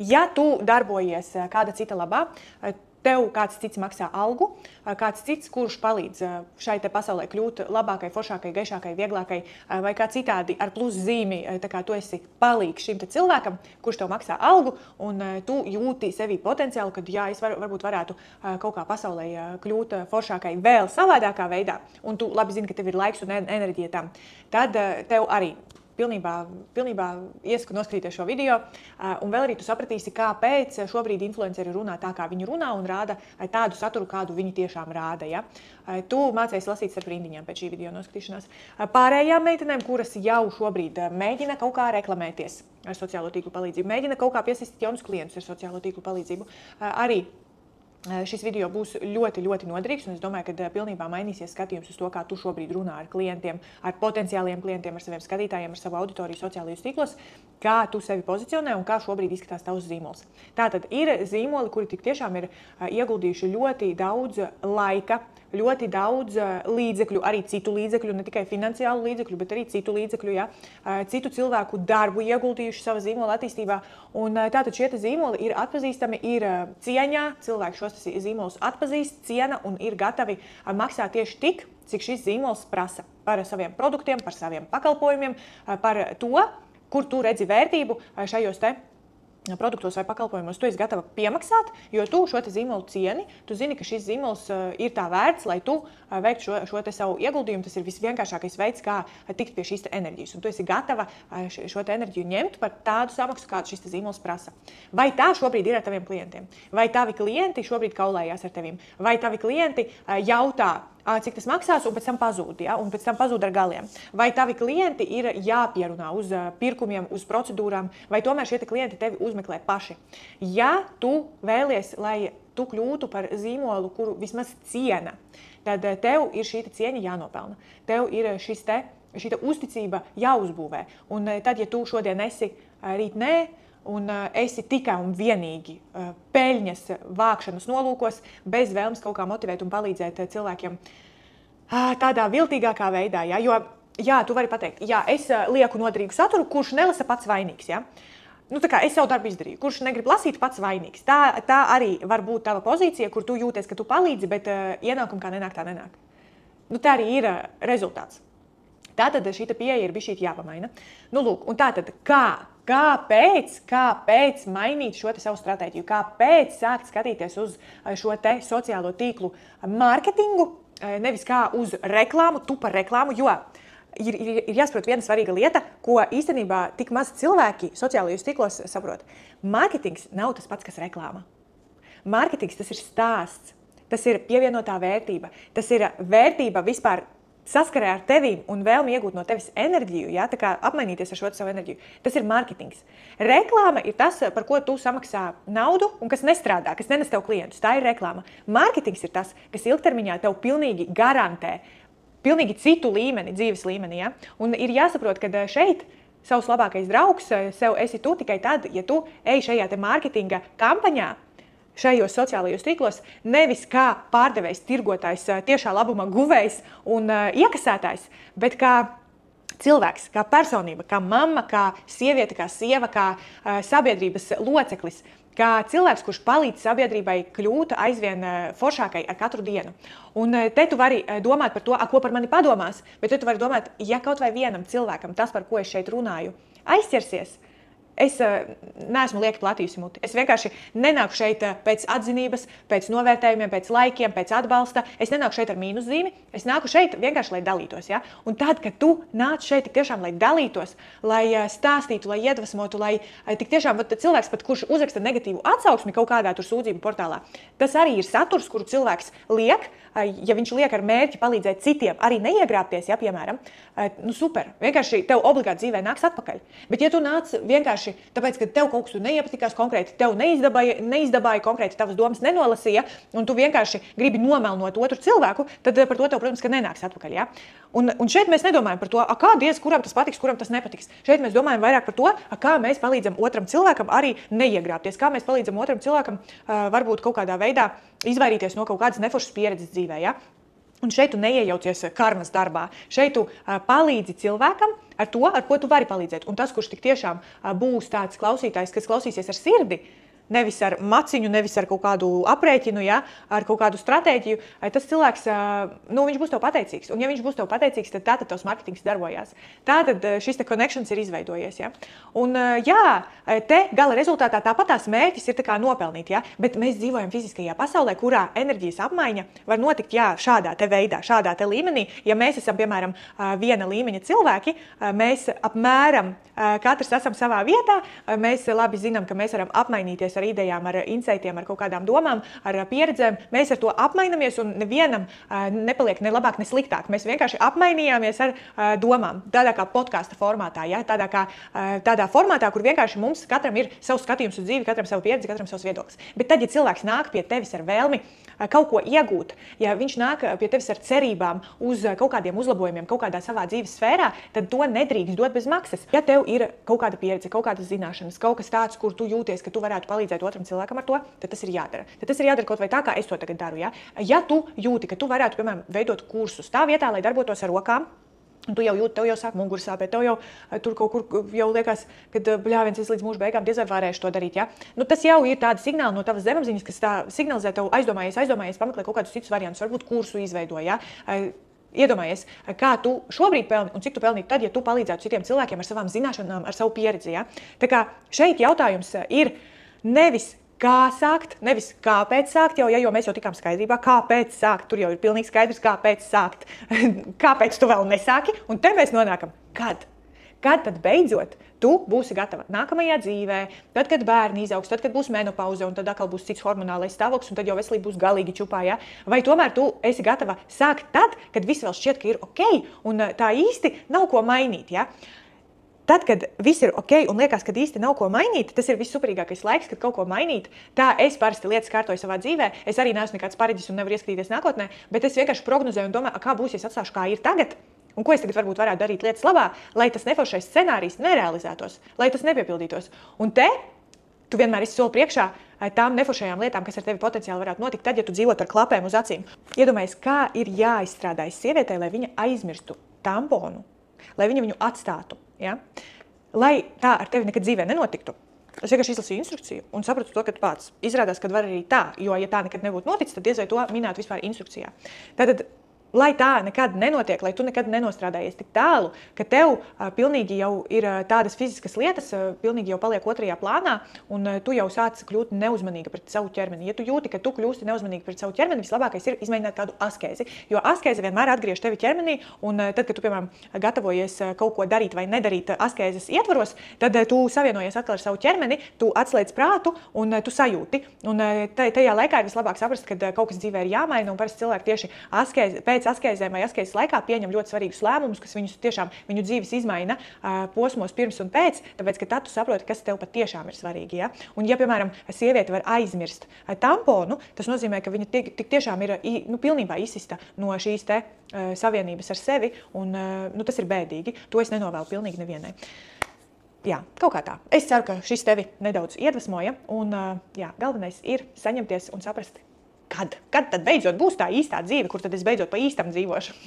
Ja tu darbojies kāda cita labā, tev kāds cits maksā algu, kāds cits, kurš palīdz šai te pasaulē kļūt labākai, foršākai, gaišākai, vieglākai, vai kā citādi ar plus zīmi, tā kā tu esi palīgs šim te cilvēkam, kurš tev maksā algu, un tu jūti sevi potenciālu, kad jā, es varbūt varētu kaut kā pasaulē kļūt foršākai vēl savādākā veidā, un tu labi zini, ka tev ir laiks un enerģija tam, tad tev arī pilnībā iesaku noskatīties šo video, un vēl arī tu sapratīsi, kāpēc šobrīd influenceri runā tā, kā viņi runā, un rāda tādu saturu, kādu viņi tiešām rāda. Ja? Tu mācies lasīt starp rindiņām pēc šī video noskatīšanās. Pārējām meitenēm, kuras jau šobrīd mēģina kaut kā reklamēties ar sociālo tīklu palīdzību, mēģina kaut kā piesaistīt jaunus klientus ar sociālo tīklu palīdzību, arī šis video būs ļoti, ļoti noderīgs, un es domāju, ka pilnībā mainīsies skatījums uz to, kā tu šobrīd runā ar klientiem, ar potenciāliem klientiem, ar saviem skatītājiem, ar savu auditoriju sociālajos tīklos, kā tu sevi pozicionē un kā šobrīd izskatās tavs zīmols. Tātad ir zīmoli, kuri tik tiešām ir ieguldījuši ļoti daudz laika, ļoti daudz līdzekļu, arī citu līdzekļu, ne tikai finansiālu līdzekļu, bet arī citu līdzekļu, ja, citu cilvēku darbu ieguldījuši savā zīmola attīstībā. Un tātad šie zīmoli ir atpazīstami, ir cieņā, cilvēki šos zīmolus atpazīst, ciena un ir gatavi maksāt tieši tik, cik šis zīmols prasa par saviem produktiem, par saviem pakalpojumiem, par to, kur tu redzi vērtību šajos te produktos vai pakalpojumos, tu esi gatava piemaksāt, jo tu šo te zīmolu cieni, tu zini, ka šis zīmols ir tā vērts, lai tu veiktu šo te savu ieguldījumu. Tas ir visvienkāršākais veids, kā tikt pie šīs te enerģijas. Un tu esi gatava šo te enerģiju ņemt par tādu samaksu, kādu šis te zīmols prasa. Vai tā šobrīd ir ar taviem klientiem? Vai tavi klienti šobrīd kaulējās ar tevim? Vai tavi klienti jautā, cik tas maksās, un pēc tam pazūd, ja? Un pēc tam pazūd ar galiem? Vai tavi klienti ir jāpierunā uz pirkumiem, uz procedūrām, vai tomēr šie klienti tevi uzmeklē paši? Ja tu vēlies, lai tu kļūtu par zīmolu, kuru vismaz ciena, tad tev ir šī cieņa jānopelna. Tev ir šī uzticība jāuzbūvē. Un tad, ja tu šodien esi, rīt nē, un esi tikai un vienīgi peļņas vākšanas nolūkos, bez vēlmes kaut kā motivēt un palīdzēt cilvēkiem tādā viltīgākā veidā. Ja? Jo, jā, tu vari pateikt, jā, es lieku noderīgu saturu, kurš nelasa pats vainīgs. Ja? Nu, tā kā es savu darbu izdarīju, kurš negrib lasīt pats vainīgs. Tā arī var būt tava pozīcija, kur tu jūties, ka tu palīdzi, bet ienākumi kā nenāk, tā nenāk. Nu, tā arī ir rezultāts. Tātad šī pieeja ir bišķīt jāpamaina. Nu, lūk, un tātad kāpēc mainīt šo te savu stratēģiju? Kāpēc sākt skatīties uz šo te sociālo tīklu mārketingu, nevis kā uz reklāmu, tu par reklāmu, jo ir jāsaprot viena svarīga lieta, ko īstenībā tik maz cilvēki sociālajos tīklos saprot. Mārketings nav tas pats, kas reklāma. Mārketings tas ir stāsts, tas ir pievienotā vērtība, tas ir vērtība vispār saskarē ar tevīm un vēlmi iegūt no tevis enerģiju, ja? Tā kā apmainīties ar šo savu enerģiju. Tas ir mārketings. Reklāma ir tas, par ko tu samaksā naudu un kas nestrādā, kas nenes tev klientus. Tā ir reklāma. Mārketings ir tas, kas ilgtermiņā tev pilnīgi garantē pilnīgi citu līmeni, dzīves līmeni. Ja? Un ir jāsaprot, ka šeit savs labākais draugs sev esi tu tikai tad, ja tu ej šajā te mārketinga kampaņā, šajos sociālajos tīklos, nevis kā pārdevējs, tirgotājs, tiešā labuma guvējs un iekasētājs, bet kā cilvēks, kā personība, kā mamma, kā sieviete, kā sieva, kā sabiedrības loceklis, kā cilvēks, kurš palīdz sabiedrībai kļūt aizvien foršākai ar katru dienu. Un te tu vari domāt par to, ko par mani padomās, bet te tu vari domāt, ja kaut vai vienam cilvēkam tas, par ko es šeit runāju, aizķersies, es neesmu lieki platījusi muti. Es vienkārši nenāku šeit pēc atzinības, pēc novērtējumiem, pēc laikiem, pēc atbalsta. Es nenāku šeit ar mīnuszīmi, es nāku šeit vienkārši, lai dalītos. Ja? Un tad, kad tu nāc šeit tik tiešām, lai dalītos, lai stāstītu, lai iedvesmotu, lai tik tiešām cilvēks, pat kurš uzraksta negatīvu atsauksmi kaut kādā tur sūdzību portālā, tas arī ir saturs, kuru cilvēks liek, ja viņš liek ar mērķi palīdzēt citiem, arī neiegrābties, ja, piemēram, nu super, vienkārši tev obligāti dzīvē nāks atpakaļ. Bet ja tu nāc vienkārši tāpēc, ka tev kaut kas neiepatikās konkrēti, tev neizdabāja konkrēti, tavas domas nenolasīja, un tu vienkārši gribi nomelnot otru cilvēku, tad par to tev, protams, ka nenāks atpakaļ. Ja? Un šeit mēs nedomājam par to, kā diez, kuram tas patiks, kuram tas nepatiks. Šeit mēs domājam vairāk par to, kā mēs palīdzam otram cilvēkam arī neiegrābties, kā mēs palīdzam otram cilvēkam varbūt kaut kādā veidā izvairīties no kaut kādas neforšas pieredzes dzīvē. Ja? Un šeit tu neiejaucies karmas darbā. Šeit tu palīdzi cilvēkam ar to, ar ko tu vari palīdzēt. Un tas, kurš tik tiešām būs tāds klausītājs, kas klausīsies ar sirdi, nevis ar maciņu, nevis ar kaut kādu aprēķinu, ja, ar kaut kādu stratēģiju, tas cilvēks, viņš būs tev pateicīgs. Un ja viņš būs tev pateicīgs, tad tātad tavs marketings darbojās. Tātad šis te connections ir izveidojies, ja. Un te gala rezultātā tāpat tās mērķis ir tā kā nopelnīt, ja, bet mēs dzīvojam fiziskajā pasaulē, kurā enerģijas apmaiņa var notikt, šādā te veidā, šādā te līmenī. Ja mēs esam, piemēram, viena līmeņa cilvēki, mēs apmēram katrs esam savā vietā, mēs labi zinām, ka mēs varam apmainīties ar idejām, ar insaitiem, ar kaut kādām domām, ar pieredzēm. Mēs ar to apmainamies un nevienam nepaliek ne labāk, ne sliktāk. Mēs vienkārši apmainījāmies ar domām. Tādā kā podkāsta formātā, ja? Tādā formātā, kur vienkārši mums katram ir savs skatījums uz dzīvi, katram savu pieredzi, katram savs viedoklis. Bet tad, ja cilvēks nāk pie tevis ar vēlmi kaut ko iegūt, ja viņš nāk pie tevis ar cerībām uz kaut kādiem uzlabojumiem, kaut kādā savā dzīves sfērā, tad to nedrīkst dot bez maksas. Ja tev ir kaut kāda pieredze, kaut kādas zināšanas, kaut kas tāds, kur tu jūties, ka tu varētu palīdzēt otram cilvēkam ar to, tad tas ir jādara. Tad tas ir jādara kaut vai tā, kā es to tagad daru. Ja tu jūti, ka tu varētu, piemēram, veidot kursus tā vietā, lai darbotos ar rokām, un tu jau jūti, tev jau sāk muguras sāpēt, tev jau tur kaut kur jau liekas, ka bļāviens es līdz mūža beigām diez vai varēšu to darīt. Ja? Tas jau ir tāda signāla no tavas zemapziņas, kas tā signalizē tev aizdomājies, pameklē kaut kādus citus variantus, varbūt kursu izveido. Ja? Iedomājies, kā tu šobrīd pelni un cik tu pelnītu tad, ja tu palīdzētu citiem cilvēkiem ar savām zināšanām, ar savu pieredzi. Ja? Tā kā šeit jautājums ir nevis kā sākt, nevis kāpēc sākt, jo mēs jau tikām skaidrībā, kāpēc sākt. Tur jau ir pilnīgi skaidrs, kāpēc sākt. Kāpēc tu vēl nesāki? Un te mēs nonākam. Kad? Kad tad beidzot tu būsi gatava nākamajā dzīvē, tad, kad bērni izaugs, tad, kad būs menopauze, un tad atkal būs cits hormonālais stāvoklis, un tad jau veselība būs galīgi čupā, ja? Vai tomēr tu esi gatava sākt tad, kad viss vēl šķiet, ka ir ok, un tā īsti nav ko mainīt, ja? Tad, kad viss ir ok un liekas, ka īsti nav ko mainīt, tas ir vissuperīgākais laiks, kad kaut ko mainīt. Tā es parasti lietas kārtoju savā dzīvē. Es arī neesmu nekāds pareģis un nevaru ieskatīties nākotnē, bet es vienkārši prognozēju un domāju, kā būs, ja es atstāšu, kā ir tagad, un ko es tagad varbūt varētu darīt lietas labā, lai tas neforšais scenārijs nerealizētos, lai tas nepiepildītos. Un te tu vienmēr esi soli priekšā tām neforšajām lietām, kas ar tevi potenciāli varētu notikt, tad, ja tu dzīvot ar klapēm uz acīm. Iedomājies, kā ir jāizstrādājas sievietei, lai viņa aizmirstu tamponu, lai viņa viņu atstātu. Ja? Lai tā ar tevi nekad dzīvē nenotiktu. Es vienkārši izlasīju instrukciju un sapratu to, ka pats izrādās, ka var arī tā, jo ja tā nekad nebūtu noticis, tad diez vai to minētu vispār instrukcijā. Tātad, lai tā nekad nenotiek, lai tu nekad nenostrādājies tik tālu, ka tev pilnīgi jau ir tādas fiziskas lietas, pilnīgi jau paliek otrajā plānā, un tu jau sāc kļūt neuzmanīga pret savu ķermeni. Ja tu jūti, ka tu kļūsti neuzmanīga pret savu ķermeni, vislabākais ir izmēģināt kādu askezi, jo askeze vienmēr atgriež tevi ķermenī, un tad, kad tu, piemēram, gatavojies kaut ko darīt vai nedarīt askezes ietvaros, tad tu savienojies atkal ar savu ķermeni, tu atslēdz prātu un tu sajūti. Un tajā laikā ir vislabāk saprast, ka kaut kas dzīvē ir jāmaina, un parasti cilvēki tieši pēc askezēm vai askezes laikā pieņem ļoti svarīgus lēmumus, kas viņus tiešām viņu dzīves izmaina posmos pirms un pēc, tāpēc, ka tad tu saproti, kas tev patiešām ir svarīgi. Ja? Un ja, piemēram, sieviete var aizmirst tamponu, tas nozīmē, ka viņa tik tiešām ir pilnībā izsista no šīs te savienības ar sevi, un tas ir bēdīgi. To es nenovēlu pilnīgi nevienai. Jā, kaut kā tā. Es ceru, ka šis tevi nedaudz iedvesmoja, un galvenais ir saņemties un saprast, kad tad beidzot būs tā īstā dzīve, kur tad es beidzot pa īstam dzīvošu.